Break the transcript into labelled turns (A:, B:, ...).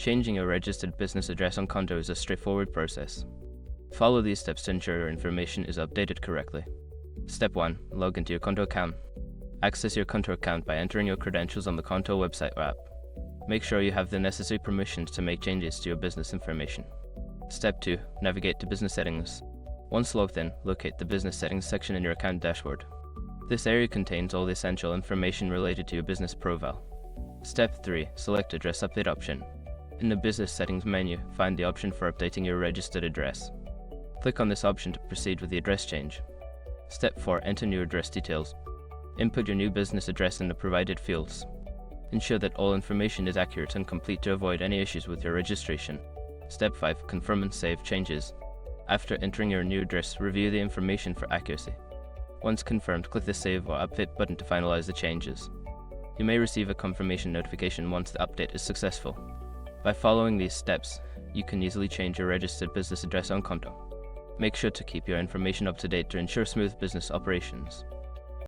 A: Changing your registered business address on Qonto is a straightforward process. Follow these steps to ensure your information is updated correctly. Step 1. Log into your Qonto account. Access your Qonto account by entering your credentials on the Qonto website or app. Make sure you have the necessary permissions to make changes to your business information. Step 2. Navigate to Business Settings. Once logged in, locate the Business Settings section in your account dashboard. This area contains all the essential information related to your business profile. Step 3. Select Address Update option. In the Business Settings menu, find the option for updating your registered address. Click on this option to proceed with the address change. Step 4. Enter new address details. Input your new business address in the provided fields. Ensure that all information is accurate and complete to avoid any issues with your registration. Step 5. Confirm and save changes. After entering your new address, review the information for accuracy. Once confirmed, click the Save or Update button to finalize the changes. You may receive a confirmation notification once the update is successful. By following these steps, you can easily change your registered business address on Qonto. Make sure to keep your information up to date to ensure smooth business operations.